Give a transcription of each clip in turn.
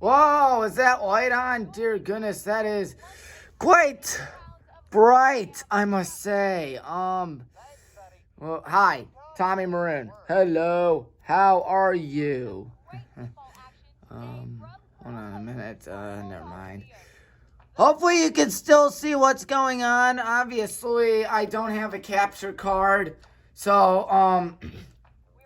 Whoa, is that light on? Dear goodness, that is quite bright, I must say. Well, hi, Tommy Maroon. Hello, how are you? Hold on a minute. Never mind. Hopefully you can still see what's going on. Obviously, I don't have a capture card. So,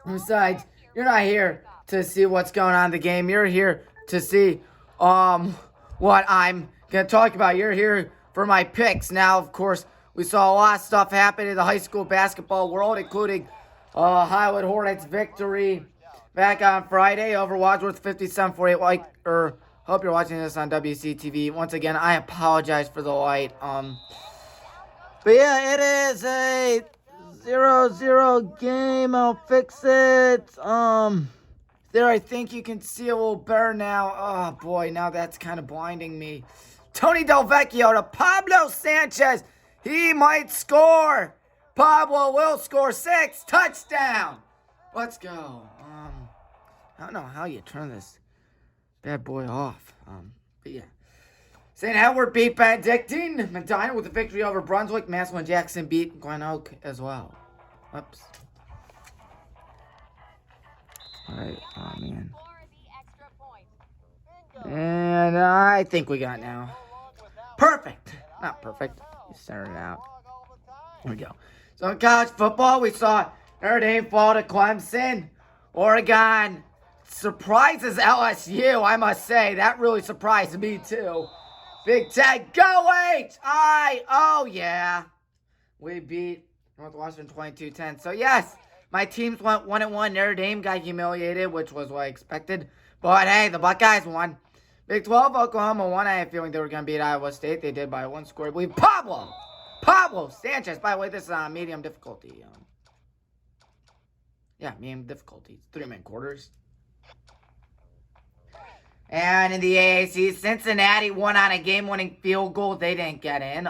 besides, you're not here to see what's going on in the game. You're here to see, what I'm going to talk about. You're here for my picks. Now, of course, we saw a lot of stuff happen in the high school basketball world, including Highland Hornets victory back on Friday over Wadsworth 57-48. Hope you're watching this on WCTV. Once again, I apologize for the light. But yeah, it is a 0-0 game. I'll fix it. There, I think you can see a little better now. Oh boy, now that's kind of blinding me. Tony Del Vecchio to Pablo Sanchez. He might score. Pablo will score 6. Touchdown. Let's go. I don't know how you turn this bad boy off. But yeah. St. Edward beat Benedictine. Medina with a victory over Brunswick. Massillon Jackson beat Glen Oak as well. Oops. Alright, oh man. And I think we got now. Perfect. Not perfect. You center it out. Here we go. So in college football, we saw Notre Dame fall to Clemson. Oregon surprises LSU, I must say. That really surprised me too. Big Ten, go H-I! Oh yeah. We beat Northwestern 22-10. So yes, my teams went 1-1. Notre Dame got humiliated, which was what I expected. But hey, the Buckeyes won. Big 12, Oklahoma won. I had a feeling they were going to beat Iowa State. They did by 1 score. I believe Pablo Sanchez. By the way, this is on medium difficulty. Yeah, medium difficulty. 3-minute quarters. And in the AAC, Cincinnati won on a game-winning field goal. They didn't get in.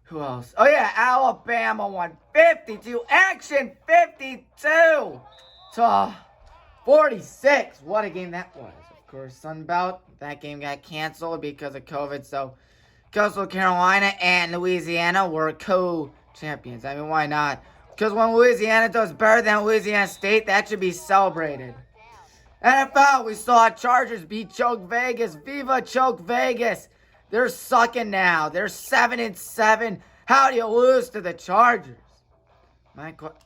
Who else? Oh, yeah, Alabama won 52. Action 52 to 46. What a game that was. Of course, Sun Belt, that game got canceled because of COVID. So, Coastal Carolina and Louisiana were co-champions. I mean, why not? Because when Louisiana does better than Louisiana State, that should be celebrated. NFL, we saw Chargers beat Choke Vegas. Viva Choke Vegas. They're sucking now. They're 7-7. How do you lose to the Chargers?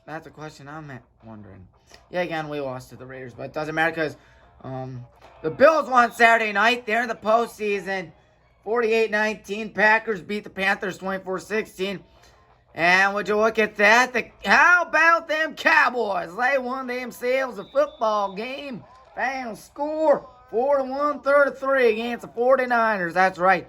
That's a question I'm wondering. Yeah, again, we lost to the Raiders, but it doesn't matter because the Bills won Saturday night. They're in the postseason. 48-19. Packers beat the Panthers 24-16. And would you look at that? How about them Cowboys? They won themselves a football game. Final score 4-1, 3-3 against the 49ers. That's right.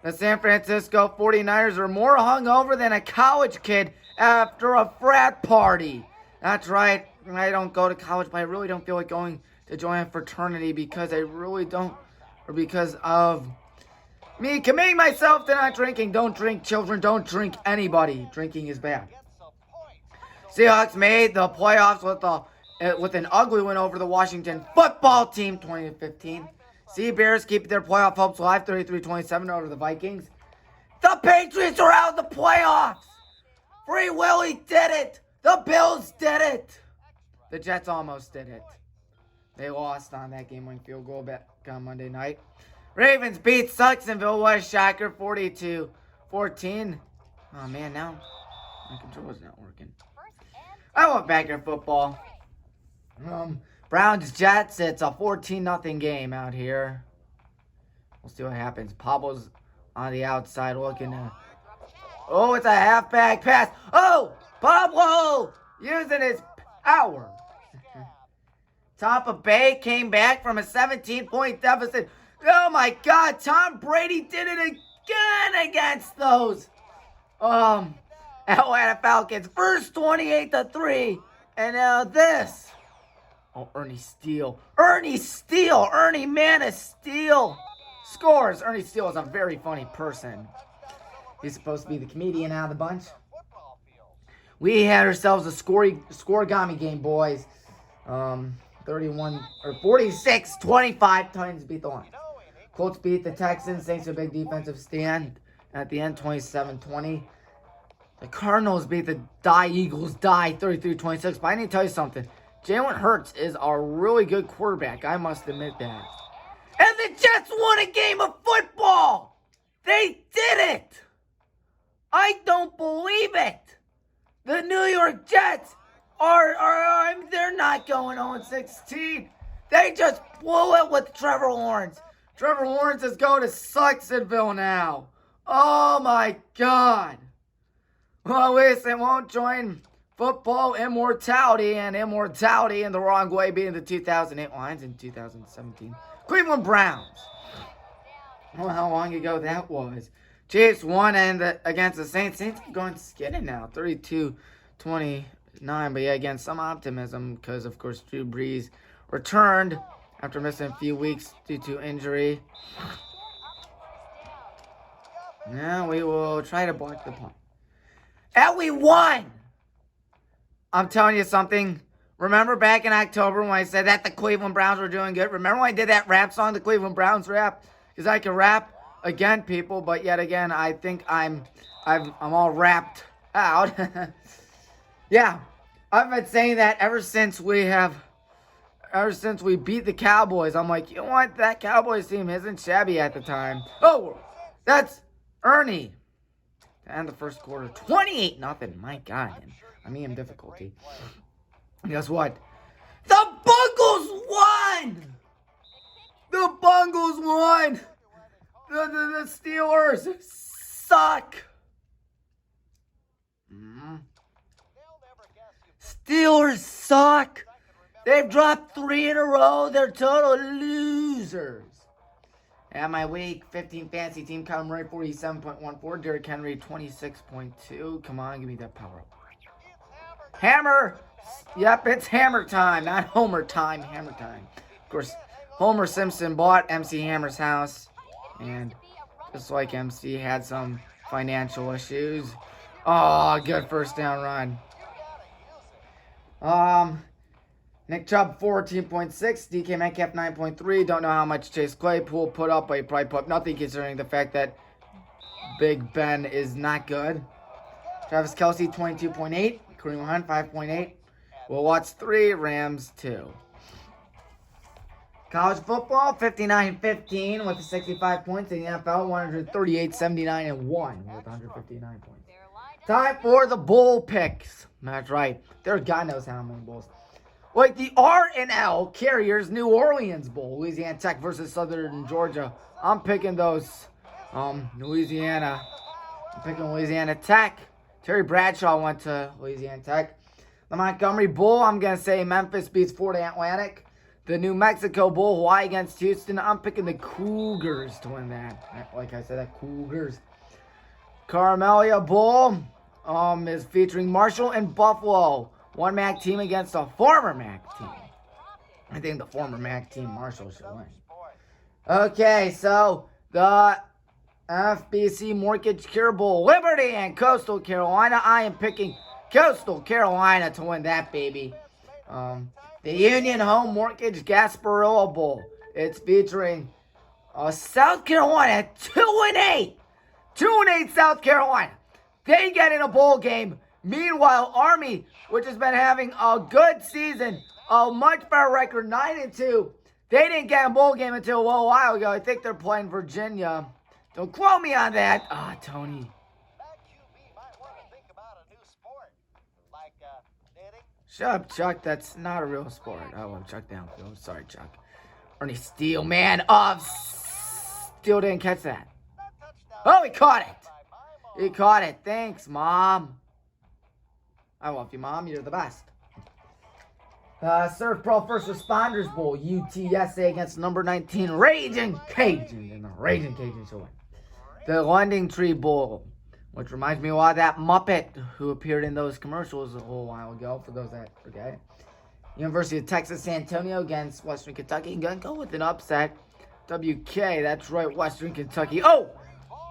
The San Francisco 49ers are more hungover than a college kid after a frat party. That's right. I don't go to college, but I really don't feel like going to join a fraternity because I really don't, or because of me committing myself to not drinking. Don't drink, children. Don't drink anybody. Drinking is bad. Seahawks made the playoffs with an ugly win over the Washington football team, 20-15. Sea Bears keep their playoff hopes alive, 33-27 over the Vikings. The Patriots are out of the playoffs. Free Willy did it. The Bills did it. The Jets almost did it. They lost on that game-winning field goal back on Monday night. Ravens beat Sucksonville. What a shocker, 42-14. Oh, man, now my controller's not working. I want backyard football. Browns-Jets, it's a 14-0 game out here. We'll see what happens. Pablo's on the outside looking to... Oh, it's a halfback pass. Oh, Pablo using his power. Tampa Bay came back from a 17-point deficit. Oh, my God. Tom Brady did it again against those Atlanta Falcons. First 28-3. And now this. Oh, Ernie Steele. Ernie, man of steel. Scores. Ernie Steele is a very funny person. He's supposed to be the comedian out of the bunch. We had ourselves a scoregami game, boys. 31 or 46-25. Titans beat the Lions. Colts beat the Texans thanks to a big defensive stand at the end, 27-20. The Cardinals beat the Eagles 33-26. But I need to tell you something. Jalen Hurts is a really good quarterback. I must admit that. And the Jets won a game of football. They did it. I don't believe it. The New York Jets they're not going 0-16. They just blew it with Trevor Lawrence. Trevor Lawrence is going to Sucksonville now. Oh my God. Well, listen, won't join football immortality and immortality in the wrong way being the 2008 Lions in 2017. Cleveland Browns. Oh, how long ago that was. Chiefs won against the Saints. Saints are going skinny now, 32-29. But yeah, again, some optimism because, of course, Drew Brees returned after missing a few weeks due to injury. Now we will try to block the punt. And we won! I'm telling you something. Remember back in October when I said that the Cleveland Browns were doing good? Remember when I did that rap song, the Cleveland Browns rap? Because I can rap again, people, but yet again, I think I'm all rapped out. Yeah, I've been saying that ever since we beat the Cowboys. I'm like, you know what? That Cowboys team isn't shabby at the time. Oh, that's Ernie. And the first quarter, 28-0. My God, I'm in difficulty. And guess what? The Bungles won! The Bungles won! The Steelers suck! Steelers suck! They've dropped 3 in a row. They're total losers. At my week 15 fantasy team, Kyler Murray 47.14, Derrick Henry 26.2. Come on, give me that power up. Hammer! Yep, it's hammer time, not Homer time, hammer time. Of course, Homer Simpson bought MC Hammer's house, and just like MC had some financial issues. Oh, good first down run. Nick Chubb 14.6, DK Metcalf 9.3. Don't know how much Chase Claypool put up, but he probably put up nothing considering the fact that Big Ben is not good. Travis Kelce 22.8, Kareem Hunt 5.8. Will Watts 3, Rams 2. College football 59-15 with 65 points. In the NFL 138-79 and 1 with 159 points. Time for the bowl picks. That's right. God knows how many bowls. Like the R&L Carriers New Orleans Bowl, Louisiana Tech versus Southern Georgia. I'm picking those. Louisiana. I'm picking Louisiana Tech. Terry Bradshaw went to Louisiana Tech. The Montgomery Bowl, I'm going to say Memphis beats Florida Atlantic. The New Mexico Bowl, Hawaii against Houston. I'm picking the Cougars to win that. Like I said, that Cougars. Carmelia Bowl is featuring Marshall and Buffalo. One MAC team against a former MAC team. I think the former MAC team, Marshall, should win. Okay, so the FBC Mortgage Cure Bowl, Liberty and Coastal Carolina. I am picking Coastal Carolina to win that, baby. The Union Home Mortgage Gasparilla Bowl. It's featuring South Carolina, 2-8. 2-8 South Carolina. They get in a bowl game. Meanwhile, Army, which has been having a good season, a much better record, 9-2. They didn't get a bowl game until a little while ago. I think they're playing Virginia. Don't quote me on that. Tony. Shut up, Chuck. That's not a real sport. Oh, Chuck downfield. Sorry, Chuck. Ernie Steele, man. Steele didn't catch that. Oh, he caught it. He caught it. Thanks, Mom. I love you, Mom. You're the best. Surf Pro First Responders Bowl. UTSA against number 19, Raging Cajuns. And the Raging Cajuns will win. The Lending Tree Bowl, which reminds me a lot of that Muppet who appeared in those commercials a little while ago, for those that forget. University of Texas San Antonio against Western Kentucky. I'm going to go with an upset. WK, that's right, Western Kentucky. Oh,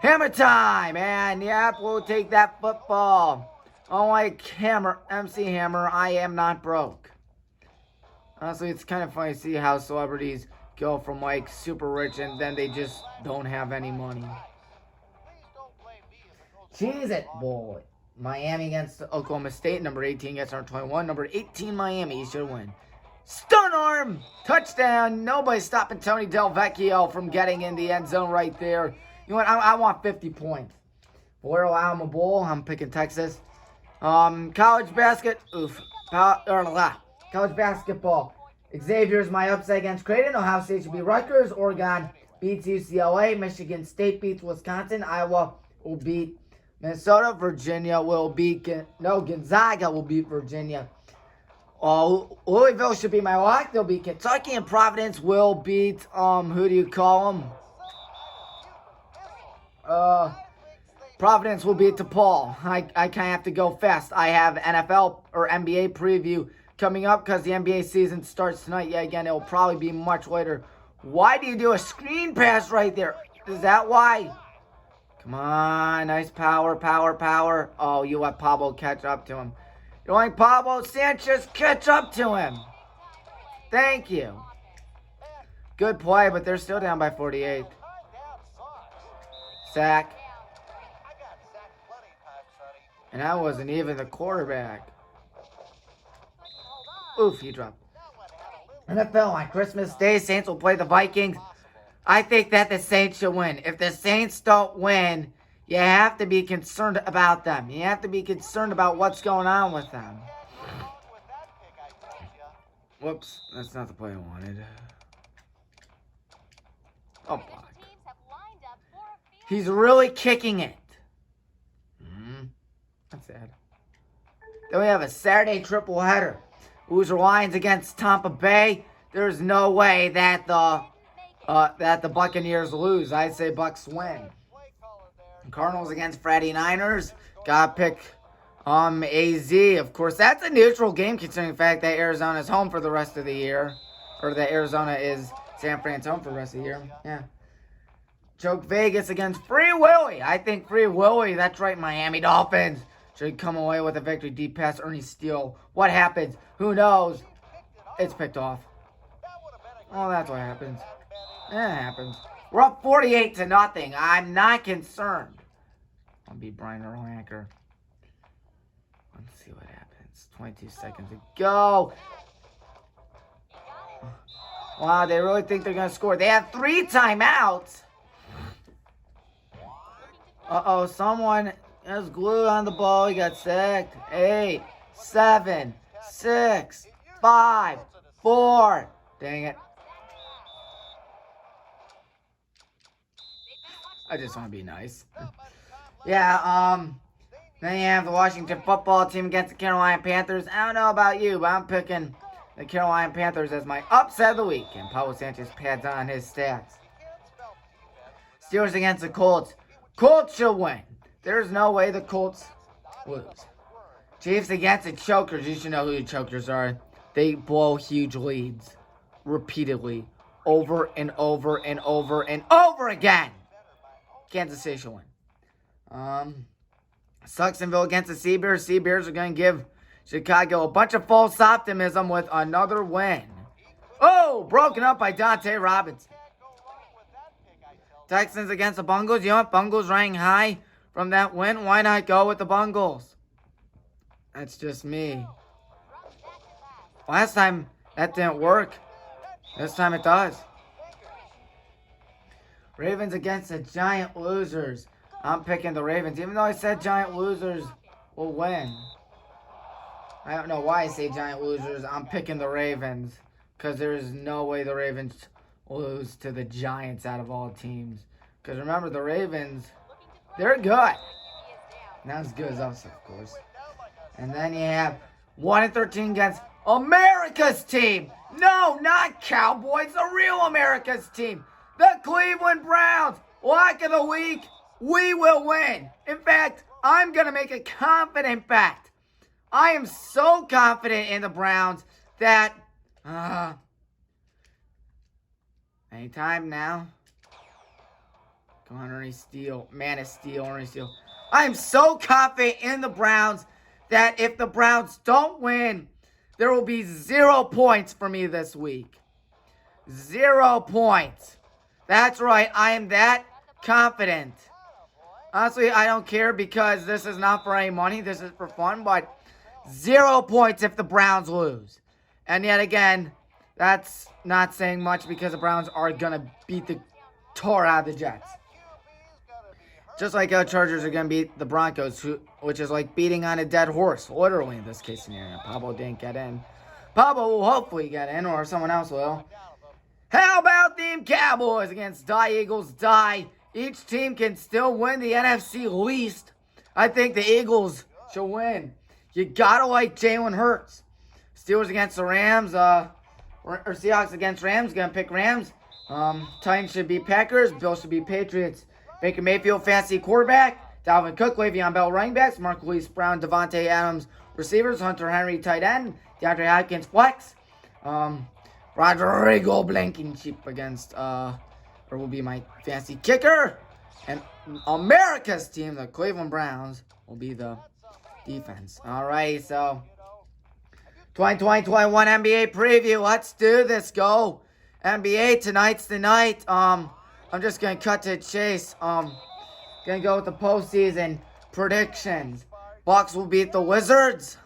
hammer time. And yep, we'll take that football. Unlike MC Hammer, I am not broke. Honestly, it's kind of funny to see how celebrities go from like super rich and then they just don't have any money. Cheese it, boy. Miami against Oklahoma State. Number 18 against number 21. Number 18, Miami should win. Stun arm! Touchdown! Nobody stopping Tony Del Vecchio from getting in the end zone right there. You know what? I want 50 points. Valero Alma Bowl. I'm picking Texas. College basketball. Xavier's my upset against Creighton. Ohio State should beat Rutgers. Oregon beats UCLA. Michigan State beats Wisconsin. Iowa will beat Minnesota. Virginia will beat... Gonzaga will beat Virginia. Louisville should be my lock. They'll beat Kentucky. And Providence will beat... who do you call them? Providence will beat DePaul. I kind of have to go fast. I have NFL or NBA preview coming up because the NBA season starts tonight. Yeah, again, it will probably be much later. Why do you do a screen pass right there? Is that why? Come on. Nice power. Oh, you let Pablo catch up to him. You let Pablo Sanchez catch up to him. Thank you. Good play, but they're still down by 48. Sack. And that wasn't even the quarterback. Oof, he dropped. NFL on Christmas Day, Saints will play the Vikings. I think that the Saints should win. If the Saints don't win, you have to be concerned about them. You have to be concerned about what's going on with them. Whoops, that's not the play I wanted. Oh, block. He's really kicking it. That's sad. Then we have a Saturday triple header. Loser Lions against Tampa Bay. There's no way that the Buccaneers lose. I'd say Bucks win. Cardinals against Friday Niners. Gotta pick AZ. Of course, that's a neutral game considering the fact that Arizona's home for the rest of the year. Or that Arizona is San Fran's home for the rest of the year. Yeah. Choke Vegas against Free Willy. I think Free Willy, that's right, Miami Dolphins, should come away with a victory. Deep pass, Ernie Steele. What happens? Who knows? It's picked off. Oh, that's what happens. It happens. We're up 48-0. I'm not concerned. I'll be Brian Urlacher. Let's see what happens. 22 seconds to go. Wow, they really think they're going to score. They have 3 timeouts. Uh-oh, someone has glue on the ball. He got sacked. 8, 7, 6, 5, 4. Dang it. I just want to be nice. Yeah, then you have the Washington football team against the Carolina Panthers. I don't know about you, but I'm picking the Carolina Panthers as my upset of the week. And Pablo Sanchez pads on his stats. Steelers against the Colts. Colts should win. There's no way the Colts lose. Chiefs against the Chokers. You should know who the Chokers are. They blow huge leads. Repeatedly. Over and over and over and over again. Kansas City should win. Sucksonville against the Seabears. Seabears are going to give Chicago a bunch of false optimism with another win. Oh, broken up by Dante Robinson. Texans against the Bungles. You know what? Bungles ranking high from that win. Why not go with the Bungles? That's just me. Last time that didn't work. This time it does. Ravens against the Giant Losers. I'm picking the Ravens. Even though I said Giant Losers will win. I don't know why I say Giant Losers. I'm picking the Ravens. Because there is no way the Ravens lose to the Giants out of all teams. Because remember, the Ravens, they're good. Not as good as us, of course. And then you have 1-13 against America's team. No, not Cowboys. The real America's team. The Cleveland Browns. Lock of the week. We will win. In fact, I'm going to make a confident bet. I am so confident in the Browns that... anytime now. Come on, Ernie Steele. Man of Steel, Ernie Steele. I am so confident in the Browns that if the Browns don't win, There will be 0 points for me this week. 0 points. That's right. I am that confident. Honestly, I don't care because this is not for any money. This is for fun. But 0 points if the Browns lose. And yet again, that's not saying much because the Browns are going to beat the tar out of the Jets. Just like how Chargers are going to beat the Broncos, which is like beating on a dead horse, literally in this case scenario. Pablo didn't get in. Pablo will hopefully get in, or someone else will. How about the Cowboys against Die Eagles Die? Each team can still win the NFC least. I think the Eagles should win. You gotta like Jalen Hurts. Steelers against the Rams, or Seahawks against Rams. Gonna pick Rams. Titans should beat Packers. Bills should beat Patriots. Baker Mayfield, fantasy quarterback. Dalvin Cook, Le'Veon Bell, running backs. Marquise Brown, Devontae Adams, receivers. Hunter Henry, tight end. DeAndre Hopkins, flex. Rodrigo Blankenship against, will be my fantasy kicker. And America's team, the Cleveland Browns, will be the defense. Alright, so 2020-21 NBA preview. Let's do this. Go. NBA, tonight's the night. I'm just going to cut to the chase. Going to go with the postseason predictions. Bucks will beat the Wizards.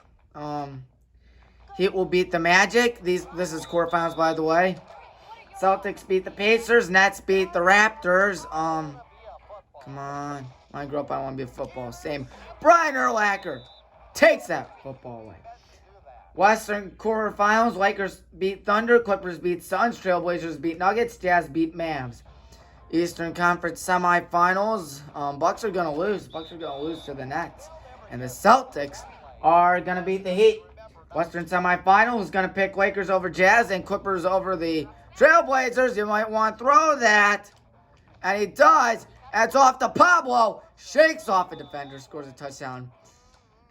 Heat will beat the Magic. This is quarterfinals, by the way. Celtics beat the Pacers. Nets beat the Raptors. Come on. When I grew up, I want to be a football. Same. Brian Urlacher takes that football away. Western quarterfinals. Lakers beat Thunder. Clippers beat Suns. Trailblazers beat Nuggets. Jazz beat Mavs. Eastern Conference semifinals. Bucks are going to lose. Bucks are going to lose to the Nets. And the Celtics are going to beat the Heat. Western semifinals is going to pick Lakers over Jazz and Clippers over the Trailblazers. You might want to throw that. And he does. And it's off to Pablo. Shakes off a defender. Scores a touchdown.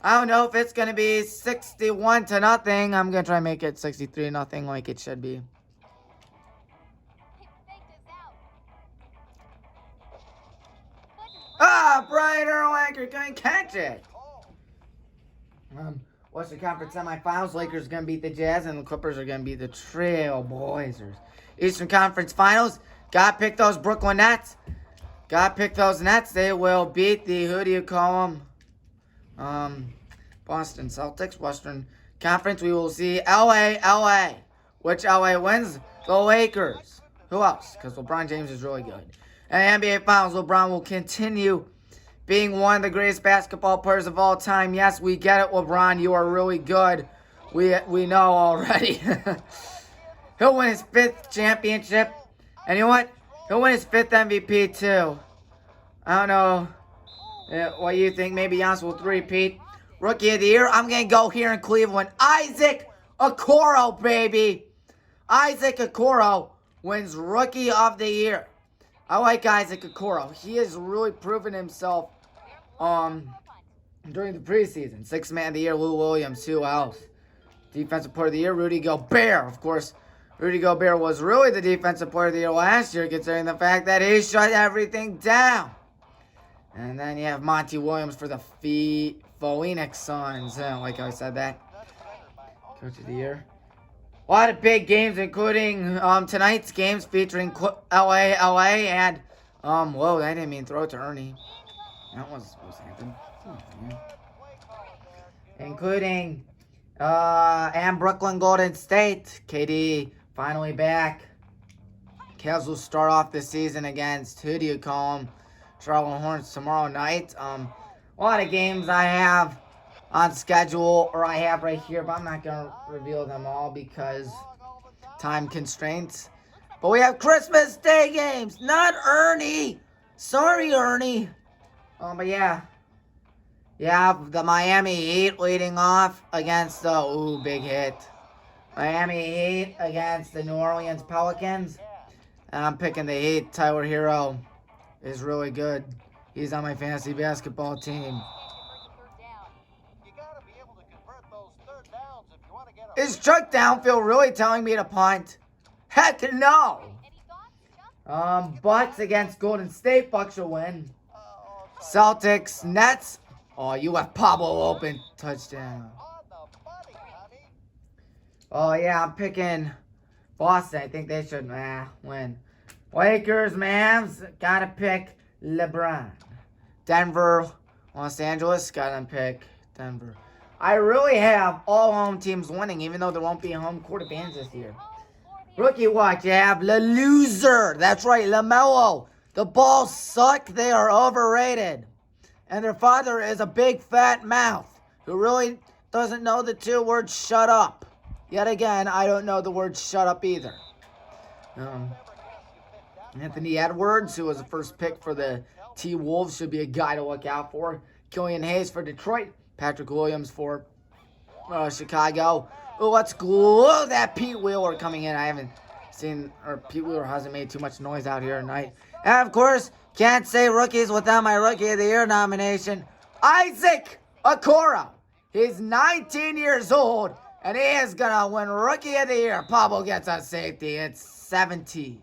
I don't know if it's going to be 61-0. I'm going to try and make it 63-0 like it should be. Brian Urlacher couldn't catch it. Western Conference semifinals, Lakers are going to beat the Jazz, and the Clippers are going to beat the Trailblazers. Eastern Conference finals, got to pick those Brooklyn Nets. Got to pick those Nets. They will beat the, who do you call them? Boston Celtics. Western Conference, we will see LA. Which LA wins? The Lakers. Who else? Because LeBron James is really good. And NBA Finals, LeBron will continue being one of the greatest basketball players of all time. Yes, we get it, LeBron. You are really good. We know already. He'll win his 5th championship. And you know what? He'll win his 5th MVP too. I don't know what you think. Maybe Giannis will three-peat. Rookie of the Year, I'm going to go here in Cleveland. Isaac Okoro, baby. Isaac Okoro wins Rookie of the Year. I like Isaac Okoro. He has really proven himself during the preseason. 6th Man of the Year, Lou Williams. Who else? Defensive Player of the Year, Rudy Gobert. Of course, Rudy Gobert was really the Defensive Player of the Year last year, considering the fact that he shut everything down. And then you have Monty Williams for the Phoenix Suns. Like I said that. Coach of the Year. A lot of big games, including tonight's games featuring LA, and, whoa, I didn't mean throw it to Ernie. That wasn't supposed to happen. Including, and Brooklyn Golden State. KD finally back. Cavs will start off the season against, who do you call them? Charlotte Hornets tomorrow night. A lot of games I have on schedule, or I have right here, but I'm not going to reveal them all because time constraints. But we have Christmas Day games, not Ernie. Sorry, Ernie. But yeah. Yeah, the Miami Heat leading off against the, big hit. Miami Heat against the New Orleans Pelicans. And I'm picking the Heat. Tyler Hero is really good. He's on my fantasy basketball team. Is Chuck Downfield really telling me to punt? Heck no! Bucks against Golden State. Bucks will win. Celtics, Nets. Oh, you have Pablo open. Touchdown. Oh, yeah, I'm picking Boston. I think they should win. Lakers, man, gotta pick LeBron. Denver, Los Angeles, gotta pick Denver. I really have all home teams winning, even though there won't be a home court advantage this year. Rookie watch, you have the loser. That's right, LaMelo. The Bulls suck. They are overrated. And their father is a big fat mouth who really doesn't know the two words shut up. Yet again, I don't know the word shut up either. Anthony Edwards, who was the first pick for the T-Wolves, should be a guy to look out for. Killian Hayes for Detroit. Patrick Williams for Chicago. Oh, let's glue that Pete Wheeler coming in. I haven't seen, or Pete Wheeler hasn't made too much noise out here tonight. And of course, can't say rookies without my Rookie of the Year nomination, Isaac Okoro. He's 19 years old, and he is going to win Rookie of the Year. Pablo gets a safety. It's 70-0.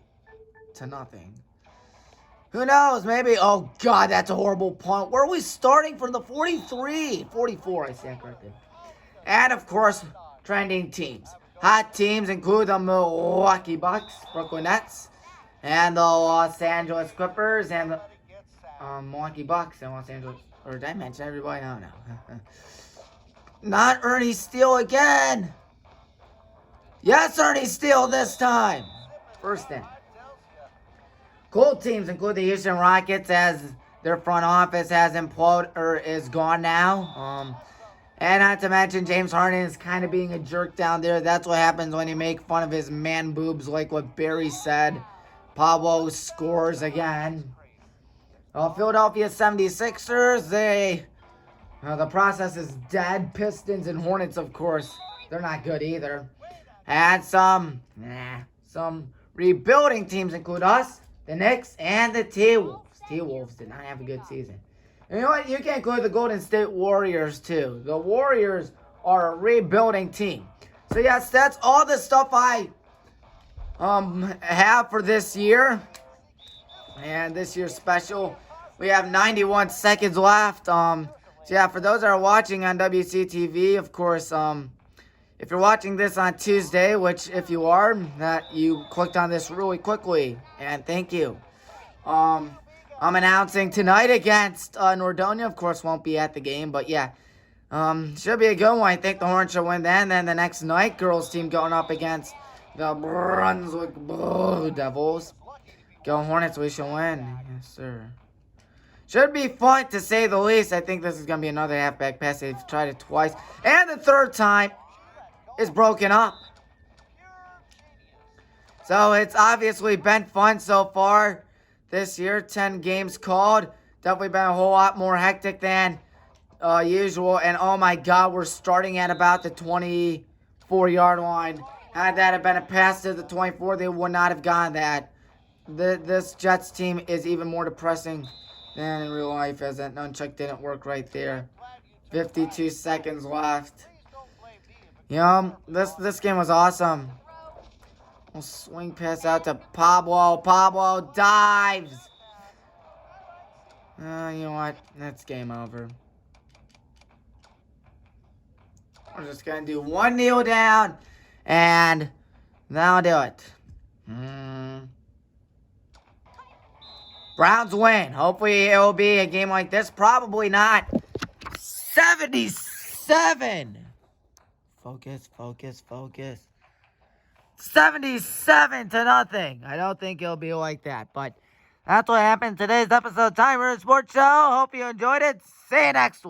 Who knows? Maybe, oh God, that's a horrible punt. Where are we starting from the 43? 44, I stand corrected. And of course, trending teams. Hot teams include the Milwaukee Bucks, Brooklyn Nets, and the Los Angeles Clippers, and the Milwaukee Bucks and Los Angeles. Or did I mention everybody? I don't know. Not Ernie Steele again. Yes, Ernie Steele this time. First in. Cool teams include the Houston Rockets, as their front office has imploded or is gone now. And not to mention James Harden is kind of being a jerk down there. That's what happens when you make fun of his man boobs, like what Barry said. Pablo scores again. Philadelphia 76ers, the process is dead. Pistons and Hornets, of course, they're not good either. And some rebuilding teams include us, the Knicks, and the T-Wolves. T-Wolves did not have a good season. And you know what? You can include the Golden State Warriors, too. The Warriors are a rebuilding team. So, yes, that's all the stuff I have for this year. And this year's special, we have 91 seconds left. So, yeah, for those that are watching on WCTV, of course, if you're watching this on Tuesday, which if you are, that you clicked on this really quickly, and thank you. I'm announcing tonight against Nordonia. Of course, won't be at the game, but yeah, should be a good one. I think the Hornets should win then. Then the next night, girls team going up against the Brunswick Blue Devils. Go Hornets, we should win. Yes, sir. Should be fun, to say the least. I think this is going to be another halfback pass. They've tried it twice. And the third time is broken up. So it's obviously been fun so far this year. 10 games called. Definitely been a whole lot more hectic than usual. And oh my God, we're starting at about the 24-yard line. Had that have been a pass to the 24, they would not have gotten that. This Jets team is even more depressing than in real life, as that nunchuck didn't work right there. 52 seconds left. This game was awesome. We'll swing pass out to Pablo. Pablo dives. You know what? That's game over. We're just going to do one kneel down, and that'll do it. Browns win. Hopefully it will be a game like this. Probably not. 77. Focus. 77-0. I don't think it'll be like that, but that's what happened in today's episode of Tommy Maroon Sports Show. Hope you enjoyed it. See you next week.